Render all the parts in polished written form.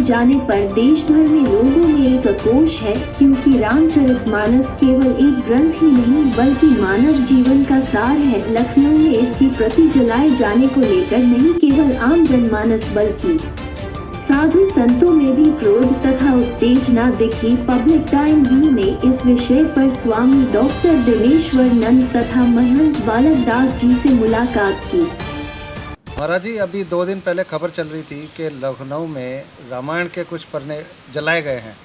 जाने पर देश भर में लोगों में एक आक्रोश है, क्योंकि रामचरितमानस केवल एक ग्रंथ ही नहीं बल्कि मानव जीवन का सार है। लखनऊ में इसकी प्रति जलाए जाने को लेकर नहीं केवल आम जनमानस बल्कि साधु संतों में भी क्रोध तथा उत्तेजना दिखी। पब्लिक टाइम व्यू ने इस विषय पर स्वामी डॉक्टर दिनेश्वर नंद तथा महंत बालक दास जी से मुलाकात की। महाराज जी, अभी 2 दिन पहले खबर चल रही थी कि लखनऊ में रामायण के कुछ पन्ने जलाए गए हैं,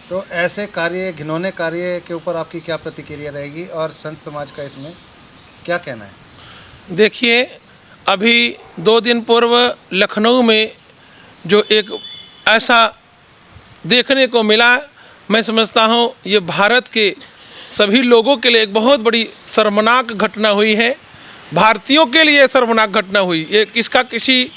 तो ऐसे कार्य, घिनौने कार्य के ऊपर आपकी क्या प्रतिक्रिया रहेगी और संत समाज का इसमें क्या कहना है? देखिए, अभी 2 दिन पूर्व लखनऊ में जो एक ऐसा देखने को मिला, मैं समझता हूँ ये भारत के सभी लोगों के लिए एक बहुत बड़ी शर्मनाक घटना हुई है। भारतीयों के लिए शर्मनाक घटना हुई। ये इसका किसी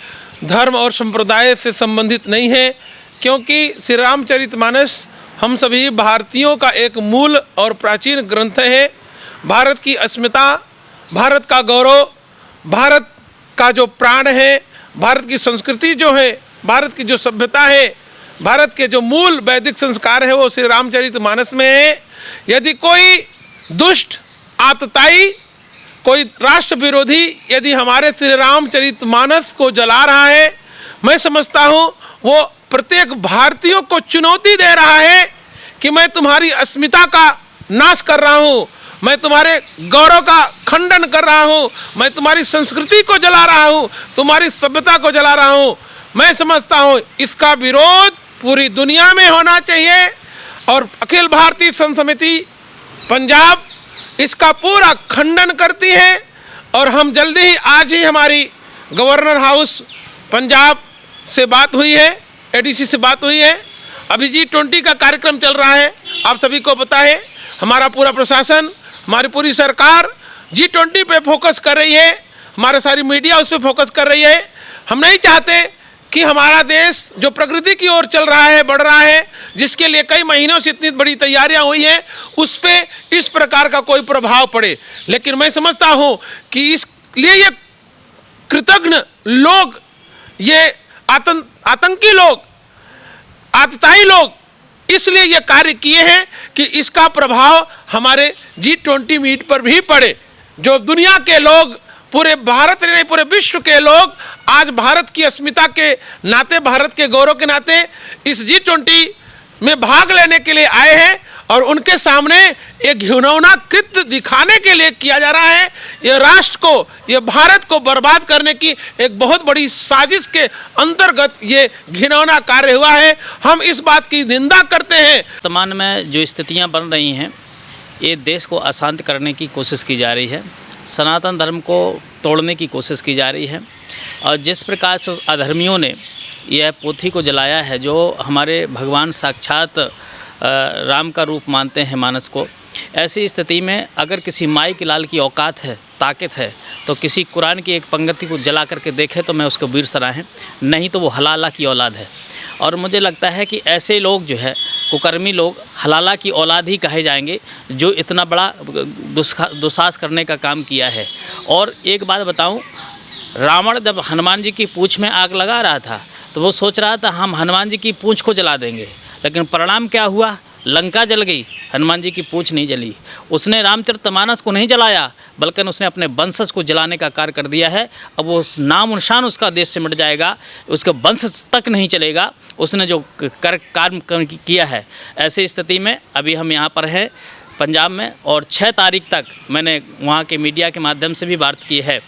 धर्म और संप्रदाय से संबंधित नहीं है, क्योंकि श्री रामचरितमानस हम सभी भारतीयों का एक मूल और प्राचीन ग्रंथ है। भारत की अस्मिता, भारत का गौरव, भारत का जो प्राण है, भारत की संस्कृति जो है, भारत की जो सभ्यता है, भारत के जो मूल वैदिक संस्कार है वो श्री रामचरितमानस में है। यदि कोई दुष्ट, आतताई, कोई राष्ट्र विरोधी यदि हमारे श्री रामचरितमानस को जला रहा है, मैं समझता हूँ वो प्रत्येक भारतीयों को चुनौती दे रहा है कि मैं तुम्हारी अस्मिता का नाश कर रहा हूँ, मैं तुम्हारे गौरव का खंडन कर रहा हूँ, मैं तुम्हारी संस्कृति को जला रहा हूँ, तुम्हारी सभ्यता को जला रहा हूँ। मैं समझता हूँ इसका विरोध पूरी दुनिया में होना चाहिए और अखिल भारतीय संत समिति पंजाब इसका पूरा खंडन करती है। और हम जल्दी ही, आज ही हमारी गवर्नर हाउस पंजाब से बात हुई है, एडीसी से बात हुई है। अभी G20 का कार्यक्रम चल रहा है, आप सभी को पता है। हमारा पूरा प्रशासन, हमारी पूरी सरकार G20 पे फोकस कर रही है, हमारा सारी मीडिया उस पर फोकस कर रही है। हम नहीं चाहते कि हमारा देश जो प्रगति की ओर चल रहा है, बढ़ रहा है, जिसके लिए कई महीनों से इतनी बड़ी तैयारियां हुई हैं, उस पे इस प्रकार का कोई प्रभाव पड़े। लेकिन मैं समझता हूं कि इसलिए ये कृतघ्न लोग, ये आतंकी लोग, आतताई लोग इसलिए ये कार्य किए हैं कि इसका प्रभाव हमारे G20 मीट पर भी पड़े। जो दुनिया के लोग, पूरे भारत नहीं पूरे विश्व के लोग आज भारत की अस्मिता के नाते, भारत के गौरव के नाते इस G20 में भाग लेने के लिए आए हैं और उनके सामने एक घिनौना कृत्य दिखाने के लिए किया जा रहा है। ये राष्ट्र को, ये भारत को बर्बाद करने की एक बहुत बड़ी साजिश के अंतर्गत ये घिनौना कार्य हुआ है। हम इस बात की निंदा करते हैं। वर्तमान में जो स्थितियां बन रही हैं, ये देश को अशांत करने की कोशिश की जा रही है, सनातन धर्म को तोड़ने की कोशिश की जा रही है। और जिस प्रकार से अधर्मियों ने यह पोथी को जलाया है, जो हमारे भगवान साक्षात राम का रूप मानते हैं मानस को, ऐसी स्थिति में अगर किसी माई के लाल की औकात है, ताकत है, तो किसी कुरान की एक पंक्ति को जला करके देखे तो मैं उसको वीर सराहें, नहीं तो वो हलाला की औलाद है। और मुझे लगता है कि ऐसे लोग जो है, कुकर्मी लोग, हलाला की औलाद ही कहे जाएंगे, जो इतना बड़ा दुस्साहस करने का काम किया है। और एक बात बताऊं, रावण जब हनुमान जी की पूँछ में आग लगा रहा था तो वो सोच रहा था हम हनुमान जी की पूँछ को जला देंगे, लेकिन परिणाम क्या हुआ? लंका जल गई, हनुमान जी की पूँछ नहीं जली। उसने रामचरितमानस को नहीं जलाया, बल्कि उसने अपने वंशज को जलाने का कार्य कर दिया है। अब वो नाम निशान उसका देश से मिट जाएगा, उसका वंश तक नहीं चलेगा, उसने जो कार्य किया है। ऐसी स्थिति में अभी हम यहाँ पर हैं पंजाब में, और 6 तारीख तक मैंने वहाँ के मीडिया के माध्यम से भी बात की है।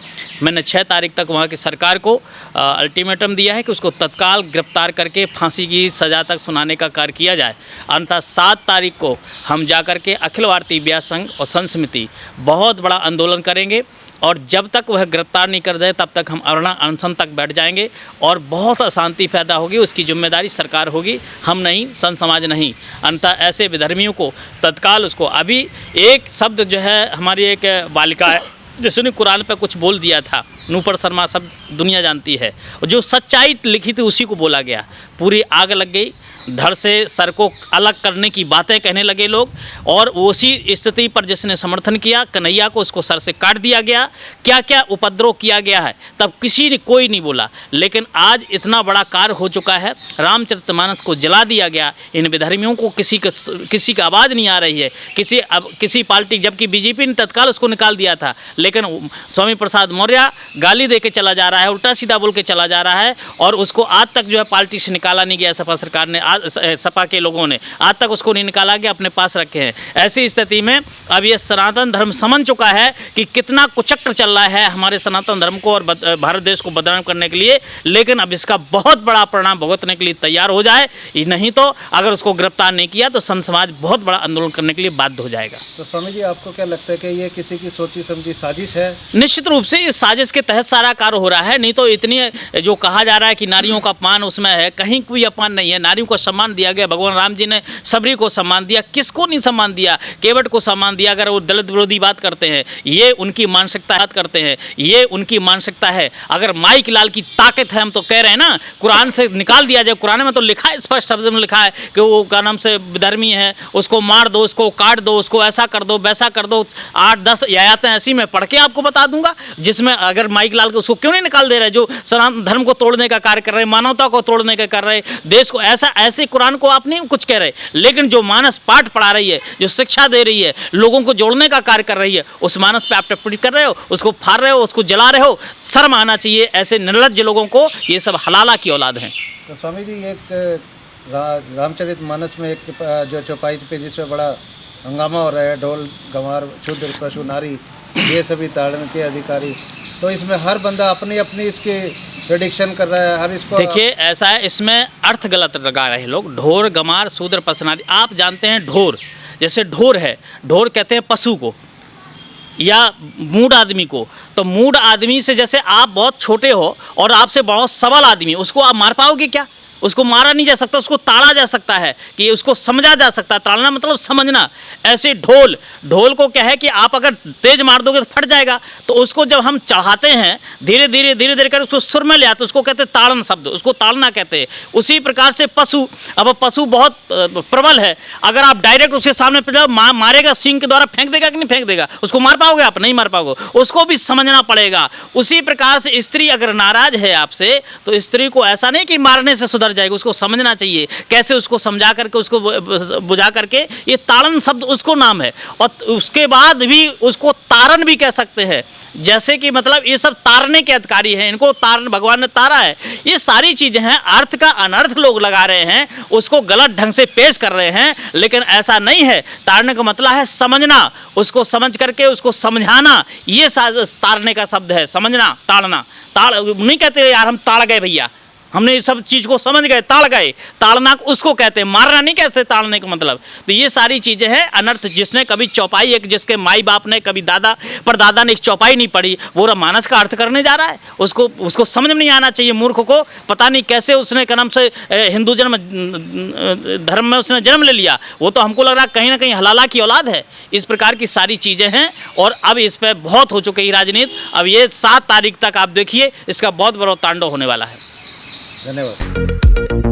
मैंने 6 तारीख तक वहाँ की सरकार को अल्टीमेटम दिया है कि उसको तत्काल गिरफ्तार करके फांसी की सज़ा तक सुनाने का कार्य किया जाए। अन्यथा 7 तारीख को हम जाकर के अखिल भारतीय व्यास संघ और संत समिति बहुत बड़ा आंदोलन करेंगे, और जब तक वह गिरफ्तार नहीं कर दे तब तक हम अनशन तक बैठ जाएंगे और बहुत अशांति पैदा होगी। उसकी जिम्मेदारी सरकार होगी, हम नहीं, संत समाज नहीं। अन्यथा ऐसे विधर्मियों को तत्काल उसको, अभी एक शब्द जो है, हमारी एक बालिका है जिसने कुरान पे कुछ बोल दिया था, नूपुर शर्मा, सब दुनिया जानती है, और जो सच्चाई लिखी थी उसी को बोला गया, पूरी आग लग गई। धड़ से सर को अलग करने की बातें कहने लगे लोग, और उसी स्थिति पर जिसने समर्थन किया कन्हैया को उसको सर से काट दिया गया, क्या क्या उपद्रव किया गया है, तब किसी ने कोई नहीं बोला। लेकिन आज इतना बड़ा कार्य हो चुका है, रामचरितमानस को जला दिया गया, इन विधर्मियों को किसी का आवाज़ नहीं आ रही है। किसी पार्टी, जबकि बीजेपी ने तत्काल उसको निकाल दिया था, लेकिन स्वामी प्रसाद मौर्य गाली दे के चला जा रहा है, उल्टा सीधा बोल के चला जा रहा है, और उसको आज तक जो है पार्टी से निकाला नहीं गया। सपा सरकार ने, सपा के लोगों ने आज तक उसको नहीं निकाला गया, अपने पास रखे हैं। ऐसी स्थिति में अब ये सनातन धर्म समझ चुका है कि कितना कुचक्र चल रहा है हमारे सनातन धर्म को और भारत देश को बदनाम करने के लिए, लेकिन अब इसका बहुत बड़ा परिणाम भुगतने के लिए तैयार हो जाए, नहीं तो अगर उसको गिरफ्तार नहीं किया तो संत समाज बहुत बड़ा आंदोलन करने के लिए बाध्य हो जाएगा। तो स्वामी जी, आपको क्या लगता है कि ये किसी की सोची समझी साजिश है? निश्चित रूप से इस साजिश के तहत सारा कार्य हो रहा है, नहीं तो इतनी जो कहा जा रहा है कि नारियों का अपमान उसमें है, कहीं कोई अपमान नहीं है। नारियों को सम्मान दिया गया, भगवान राम जी ने सबरी को सम्मान दिया, किसको नहीं सम्मान दिया? केवट को सम्मान दिया। अगर वो दलित विरोधी बात करते हैं, ये उनकी मानसिकता बात करते हैं, ये उनकी मानसिकता है। अगर माइक लाल की ताकत है, हम तो कह रहे हैं ना, कुरान से निकाल दिया जाए। कुरान में तो लिखा है, स्पष्ट शब्द में लिखा है कि वो क्या नाम से विधर्मी है, उसको मार दो, उसको काट दो, उसको ऐसा कर दो, वैसा कर दो। 8-10 आयतें ऐसी मैं पढ़ के आपको बता दूंगा, जिसमें अगर माइक लाल को उसको क्यों नहीं निकाल दे रहे, जो सनातन धर्म को तोड़ने का कार्य कर रहे, मानवता को तोड़ने का कर रहे, देश को ऐसे कुरान को आप नहीं कुछ कह रहे, लेकिन जो मानस पाठ पढ़ा रही है, जो शिक्षा दे रही है, लोगों को जोड़ने का कार्य कर रही है, उस मानस पे आप टिप्पणी कर रहे हो, उसको फाड़ रहे हो, उसको जला रहे हो। शर्म आना चाहिए ऐसे निर्लज्ज लोगों को। ये सब हलाला की औलाद हैं। तो स्वामी जी, एक रामचरितमानस में एक जो चौपाई पे जिसमें बड़ा हंगामा हो रहा है, ढोल गंवार शूद्र पशु नारी ये सभी ताड़न के अधिकारी, तो इसमें हर बंदा अपनी अपनी इसकी प्रेडिक्शन कर रहा है, हर इसको। देखिए ऐसा है, इसमें अर्थ गलत लगा रहे लोग। ढोर गंवार शूद्र पशु नारी, आप जानते हैं ढोर, जैसे ढोर है, ढोर कहते हैं पशु को या मूढ़ आदमी को। तो मूढ़ आदमी से जैसे आप बहुत छोटे हो और आपसे बहुत सबल आदमी, उसको आप मार पाओगे क्या? उसको मारा नहीं जा सकता, उसको ताड़ा जा सकता है, कि उसको समझा जा सकता है। ताड़ना मतलब समझना। ऐसे ढोल को क्या है कि आप अगर तेज मार दोगे तो फट जाएगा, तो उसको जब हम चढ़ाते हैं धीरे धीरे कर उसको सुर में ले आते, उसको कहते हैं ताड़न शब्द, उसको ताड़ना कहते हैं। उसी प्रकार से पशु, अब पशु बहुत प्रबल है, अगर आप डायरेक्ट उसके सामने मारेगा, सींग के द्वारा फेंक देगा कि नहीं फेंक देगा? उसको मार पाओगे आप? नहीं मार पाओगे, उसको भी समझना पड़ेगा। उसी प्रकार से स्त्री अगर नाराज है आपसे, तो स्त्री को ऐसा नहीं कि मारने से सुधर जाएगा, उसको समझना चाहिए कैसे उसको समझा करके, उसको बुझा करके। ये ताड़न शब्द उसको नाम है, और उसके बाद भी उसको तारण भी कह सकते हैं। जैसे कि मतलब ये सब तारने के अधिकारी हैं, इनको तारण भगवान ने तारा है। ये सारी चीजें हैं, अर्थ का अनर्थ लोग लगा रहे हैं, उसको गलत ढंग से पेश कर रहे हैं, लेकिन ऐसा नहीं है। तारने का मतलब है समझना, उसको समझ करके उसको समझाना, ये तारने का शब्द है। समझना, ताड़ना। ताड़ नहीं कहते यार हम ताड़ गए भैया, हमने इस सब चीज़ को समझ गए, ताड़ गए। ताड़ना उसको कहते हैं, मारना नहीं कहते ताड़ने का मतलब। तो ये सारी चीज़ें हैं अनर्थ। जिसने कभी चौपाई, एक जिसके माई बाप ने कभी दादा परदादा ने एक चौपाई नहीं पढ़ी, वो मानस का अर्थ करने जा रहा है, उसको समझ में नहीं आना चाहिए। मूर्ख को पता नहीं कैसे उसने क्या नाम से हिंदू धर्म में उसने जन्म ले लिया। वो तो हमको लग रहा है कहीं ना कहीं हलाला की औलाद है। इस प्रकार की सारी चीज़ें हैं, और अब इस पर बहुत हो चुकी है राजनीति। अब ये 7 तारीख तक आप देखिए, इसका बहुत बड़ा तांडव होने वाला है। धन्यवाद।